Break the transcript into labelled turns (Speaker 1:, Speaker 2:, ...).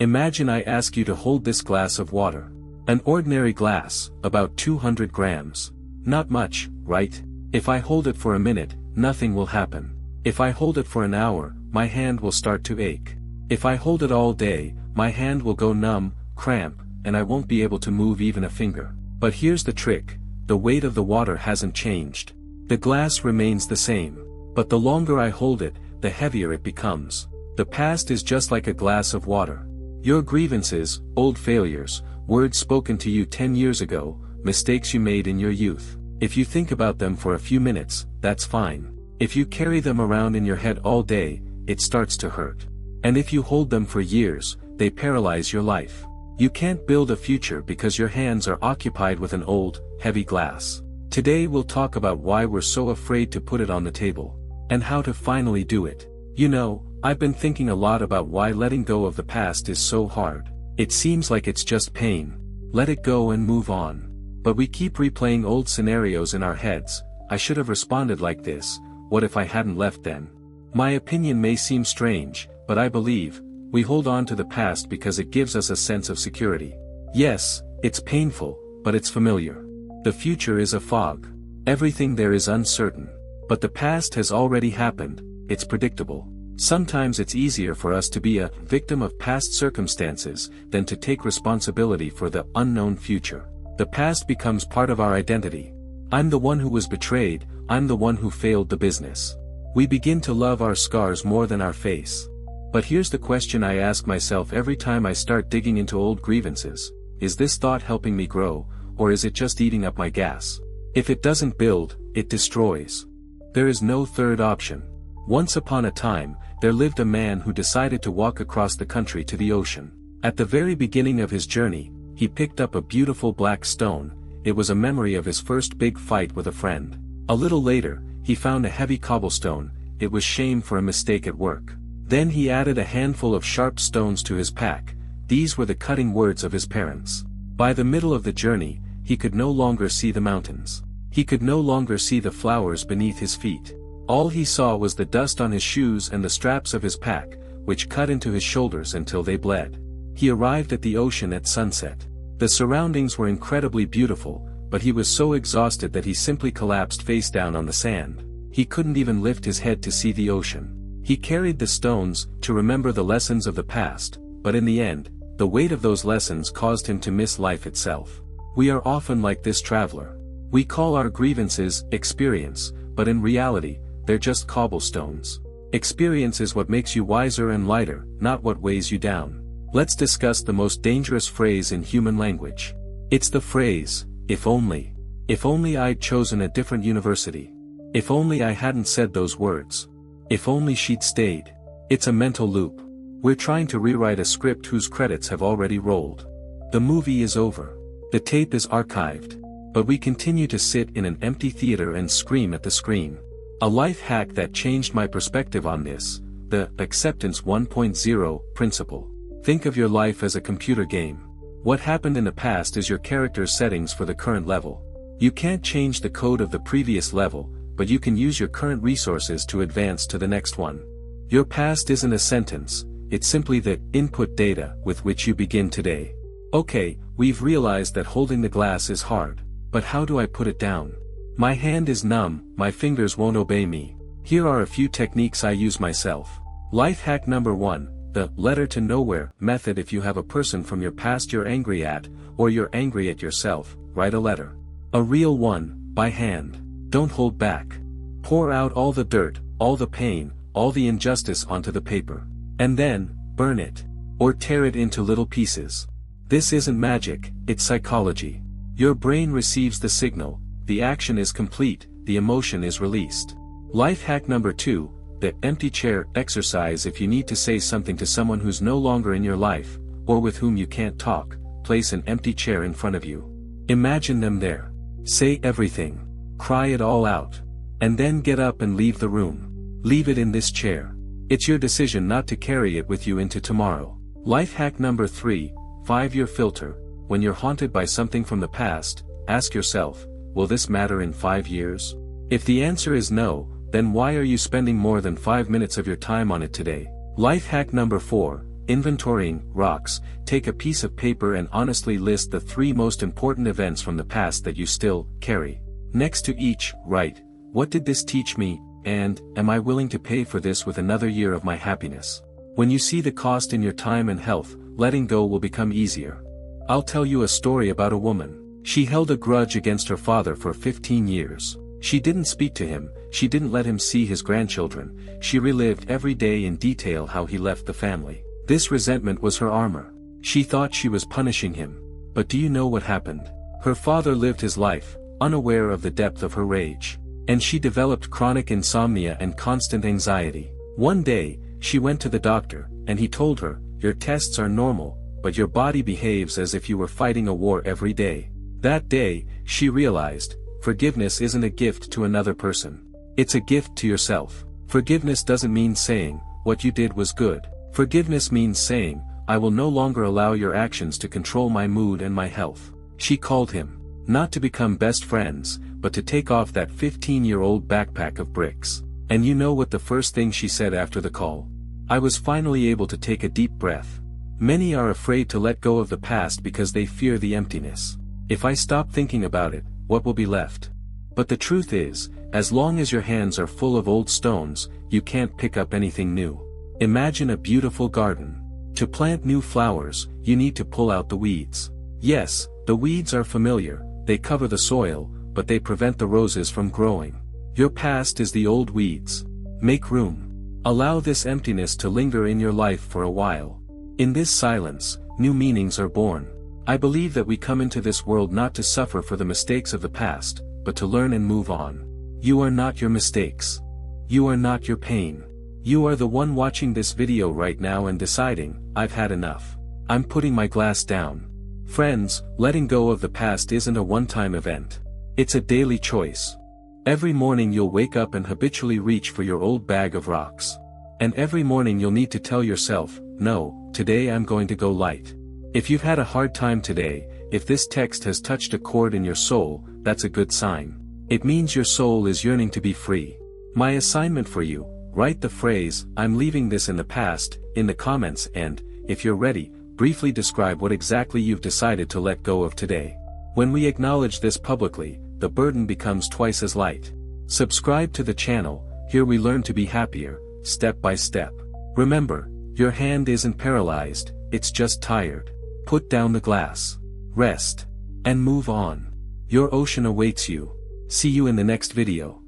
Speaker 1: Imagine I ask you to hold this glass of water. An ordinary glass, about 200 grams. Not much, right? If I hold it for a minute, nothing will happen. If I hold it for an hour, my hand will start to ache. If I hold it all day, my hand will go numb, cramp, and I won't be able to move even a finger. But here's the trick, the weight of the water hasn't changed. The glass remains the same. But the longer I hold it, the heavier it becomes. The past is just like a glass of water. Your grievances, old failures, words spoken to you 10 years ago, mistakes you made in your youth. If you think about them for a few minutes, that's fine. If you carry them around in your head all day, it starts to hurt. And if you hold them for years, they paralyze your life. You can't build a future because your hands are occupied with an old, heavy glass. Today we'll talk about why we're so afraid to put it on the table. And how to finally do it. You know, I've been thinking a lot about why letting go of the past is so hard. It seems like it's just pain. Let it go and move on. But we keep replaying old scenarios in our heads. I should have responded like this. What if I hadn't left then? My opinion may seem strange, but I believe, we hold on to the past because it gives us a sense of security. Yes, it's painful, but it's familiar. The future is a fog. Everything there is uncertain. But the past has already happened, it's predictable. Sometimes it's easier for us to be a victim of past circumstances than to take responsibility for the unknown future. The past becomes part of our identity. I'm the one who was betrayed, I'm the one who failed the business. We begin to love our scars more than our face. But here's the question I ask myself every time I start digging into old grievances. Is this thought helping me grow, or is it just eating up my gas? If it doesn't build, it destroys. There is no third option. Once upon a time, there lived a man who decided to walk across the country to the ocean. At the very beginning of his journey, he picked up a beautiful black stone. It was a memory of his first big fight with a friend. A little later, he found a heavy cobblestone. It was shame for a mistake at work. Then he added a handful of sharp stones to his pack. These were the cutting words of his parents. By the middle of the journey, he could no longer see the mountains. He could no longer see the flowers beneath his feet. All he saw was the dust on his shoes and the straps of his pack, which cut into his shoulders until they bled. He arrived at the ocean at sunset. The surroundings were incredibly beautiful, but he was so exhausted that he simply collapsed face down on the sand. He couldn't even lift his head to see the ocean. He carried the stones to remember the lessons of the past, but in the end, the weight of those lessons caused him to miss life itself. We are often like this traveler. We call our grievances experience, but in reality, they're just cobblestones. Experience is what makes you wiser and lighter, not what weighs you down. Let's discuss the most dangerous phrase in human language. It's the phrase, if only. If only I'd chosen a different university. If only I hadn't said those words. If only she'd stayed. It's a mental loop. We're trying to rewrite a script whose credits have already rolled. The movie is over. The tape is archived. But we continue to sit in an empty theater and scream at the screen. A life hack that changed my perspective on this, the Acceptance 1.0 principle. Think of your life as a computer game. What happened in the past is your character's settings for the current level. You can't change the code of the previous level, but you can use your current resources to advance to the next one. Your past isn't a sentence, it's simply the input data with which you begin today. Okay, we've realized that holding the glass is hard. But how do I put it down? My hand is numb, my fingers won't obey me. Here are a few techniques I use myself. Life hack number 1, the letter to nowhere method. If you have a person from your past you're angry at, or you're angry at yourself, write a letter. A real one, by hand. Don't hold back. Pour out all the dirt, all the pain, all the injustice onto the paper. And then, burn it. Or tear it into little pieces. This isn't magic, it's psychology. Your brain receives the signal, the action is complete, the emotion is released. Life hack number 2, the empty chair exercise. If you need to say something to someone who's no longer in your life, or with whom you can't talk, place an empty chair in front of you. Imagine them there. Say everything. Cry it all out. And then get up and leave the room. Leave it in this chair. It's your decision not to carry it with you into tomorrow. Life hack number 3, 5-year filter. When you're haunted by something from the past, ask yourself, will this matter in 5 years? If the answer is no, then why are you spending more than 5 minutes of your time on it today? Life hack number 4, inventorying rocks, take a piece of paper and honestly list the 3 most important events from the past that you still carry. Next to each, write, what did this teach me, and, am I willing to pay for this with another year of my happiness? When you see the cost in your time and health, letting go will become easier. I'll tell you a story about a woman. She held a grudge against her father for 15 years. She didn't speak to him, she didn't let him see his grandchildren, she relived every day in detail how he left the family. This resentment was her armor. She thought she was punishing him. But do you know what happened? Her father lived his life, unaware of the depth of her rage. And she developed chronic insomnia and constant anxiety. One day, she went to the doctor, and he told her, your tests are normal, but your body behaves as if you were fighting a war every day. That day, she realized, forgiveness isn't a gift to another person. It's a gift to yourself. Forgiveness doesn't mean saying, what you did was good. Forgiveness means saying, I will no longer allow your actions to control my mood and my health. She called him. Not to become best friends, but to take off that 15-year-old backpack of bricks. And you know what the first thing she said after the call? I was finally able to take a deep breath. Many are afraid to let go of the past because they fear the emptiness. If I stop thinking about it, what will be left? But the truth is, as long as your hands are full of old stones, you can't pick up anything new. Imagine a beautiful garden. To plant new flowers, you need to pull out the weeds. Yes, the weeds are familiar, they cover the soil, but they prevent the roses from growing. Your past is the old weeds. Make room. Allow this emptiness to linger in your life for a while. In this silence, new meanings are born. I believe that we come into this world not to suffer for the mistakes of the past, but to learn and move on. You are not your mistakes. You are not your pain. You are the one watching this video right now and deciding, I've had enough. I'm putting my glass down. Friends, letting go of the past isn't a one-time event. It's a daily choice. Every morning you'll wake up and habitually reach for your old bag of rocks. And every morning you'll need to tell yourself, no, today I'm going to go light. If you've had a hard time today, if this text has touched a chord in your soul, that's a good sign. It means your soul is yearning to be free. My assignment for you, write the phrase, I'm leaving this in the past, in the comments and, if you're ready, briefly describe what exactly you've decided to let go of today. When we acknowledge this publicly, the burden becomes twice as light. Subscribe to the channel, here we learn to be happier, step by step. Remember, your hand isn't paralyzed, it's just tired. Put down the glass. Rest. And move on. Your ocean awaits you. See you in the next video.